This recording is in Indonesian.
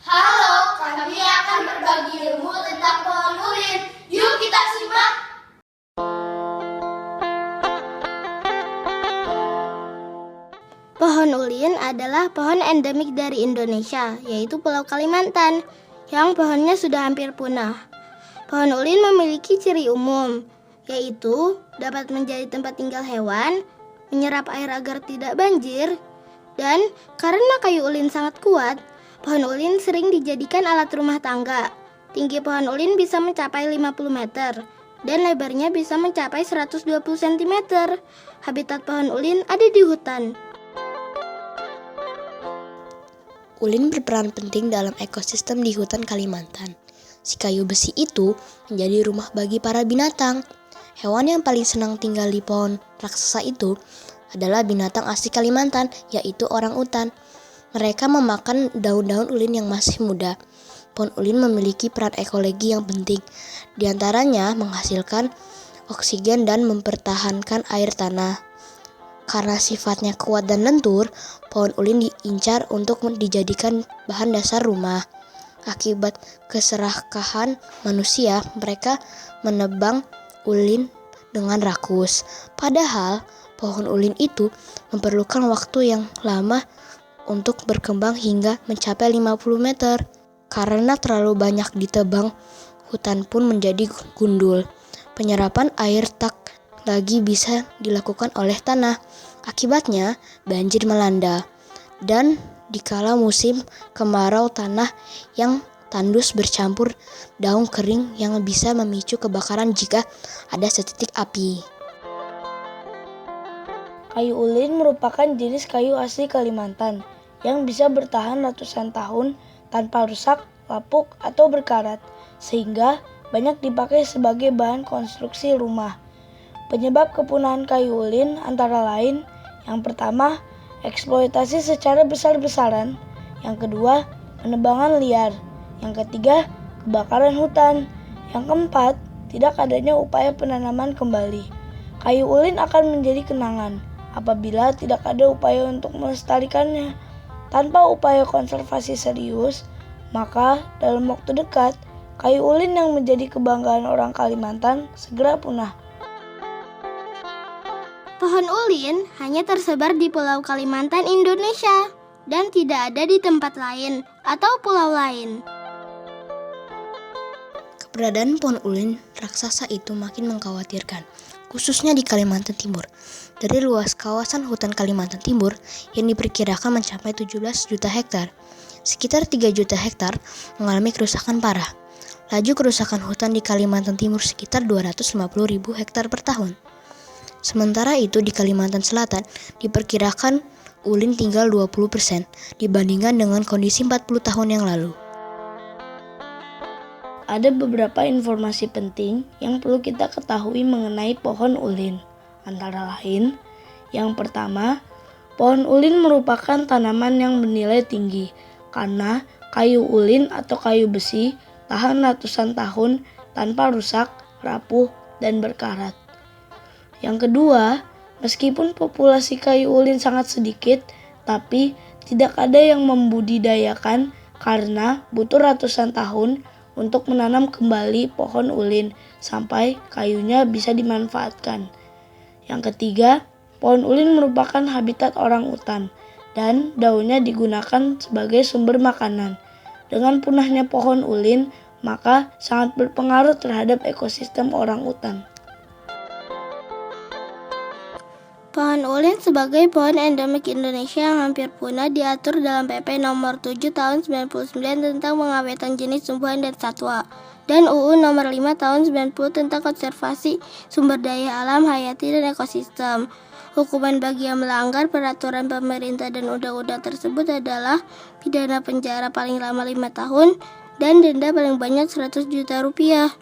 Halo, kami akan berbagi ilmu tentang pohon ulin. Yuk kita simak. Pohon ulin adalah pohon endemik dari Indonesia, yaitu Pulau Kalimantan, yang pohonnya sudah hampir punah. Pohon ulin memiliki ciri umum, yaitu dapat menjadi tempat tinggal hewan, menyerap air agar tidak banjir, dan karena kayu ulin sangat kuat, pohon ulin sering dijadikan alat rumah tangga. Tinggi pohon ulin bisa mencapai 50 meter, dan lebarnya bisa mencapai 120 cm. Habitat pohon ulin ada di hutan. Ulin berperan penting dalam ekosistem di hutan Kalimantan. Si kayu besi itu menjadi rumah bagi para binatang. Hewan yang paling senang tinggal di pohon raksasa itu adalah binatang asli Kalimantan, yaitu orang utan. Mereka memakan daun-daun ulin yang masih muda. Pohon ulin memiliki peran ekologi yang penting, di antaranya menghasilkan oksigen dan mempertahankan air tanah. Karena sifatnya kuat dan lentur, pohon ulin diincar untuk dijadikan bahan dasar rumah. Akibat keserakahan manusia, mereka menebang ulin dengan rakus. Padahal, pohon ulin itu memerlukan waktu yang lama untuk berkembang hingga mencapai 50 meter. Karena terlalu banyak ditebang, hutan pun menjadi gundul. Penyerapan air tak lagi bisa dilakukan oleh tanah. Akibatnya banjir melanda, dan dikala musim kemarau tanah yang tandus bercampur daun kering yang bisa memicu kebakaran jika ada setitik api. Kayu ulin merupakan jenis kayu asli Kalimantan yang bisa bertahan ratusan tahun tanpa rusak, lapuk, atau berkarat, sehingga banyak dipakai sebagai bahan konstruksi rumah. Penyebab kepunahan kayu ulin antara lain, yang pertama, eksploitasi secara besar-besaran, yang kedua, penebangan liar, yang ketiga, kebakaran hutan, yang keempat, tidak adanya upaya penanaman kembali. Kayu ulin akan menjadi kenangan apabila tidak ada upaya untuk melestarikannya. Tanpa upaya konservasi serius, maka dalam waktu dekat, kayu ulin yang menjadi kebanggaan orang Kalimantan segera punah. Pohon ulin hanya tersebar di Pulau Kalimantan, Indonesia, dan tidak ada di tempat lain atau pulau lain. Keberadaan pohon ulin raksasa itu makin mengkhawatirkan, khususnya di Kalimantan Timur. Dari luas kawasan hutan Kalimantan Timur yang diperkirakan mencapai 17 juta hektar, sekitar 3 juta hektar mengalami kerusakan parah. Laju kerusakan hutan di Kalimantan Timur sekitar 250.000 hektar per tahun. Sementara itu di Kalimantan Selatan diperkirakan ulin tinggal 20% dibandingkan dengan kondisi 40 tahun yang lalu. Ada beberapa informasi penting yang perlu kita ketahui mengenai pohon ulin. Antara lain, yang pertama, pohon ulin merupakan tanaman yang bernilai tinggi karena kayu ulin atau kayu besi tahan ratusan tahun tanpa rusak, rapuh, dan berkarat. Yang kedua, meskipun populasi kayu ulin sangat sedikit, tapi tidak ada yang membudidayakan karena butuh ratusan tahun untuk menanam kembali pohon ulin sampai kayunya bisa dimanfaatkan. Yang ketiga, pohon ulin merupakan habitat orang utan dan daunnya digunakan sebagai sumber makanan. Dengan punahnya pohon ulin, maka sangat berpengaruh terhadap ekosistem orang utan. Pohon ulin sebagai pohon endemik Indonesia yang hampir punah diatur dalam PP nomor 7 tahun 99 tentang pengawetan jenis tumbuhan dan satwa dan UU nomor 5 tahun 90 tentang konservasi sumber daya alam hayati dan ekosistem. Hukuman bagi yang melanggar peraturan pemerintah dan undang-undang tersebut adalah pidana penjara paling lama 5 tahun dan denda paling banyak 100 juta rupiah.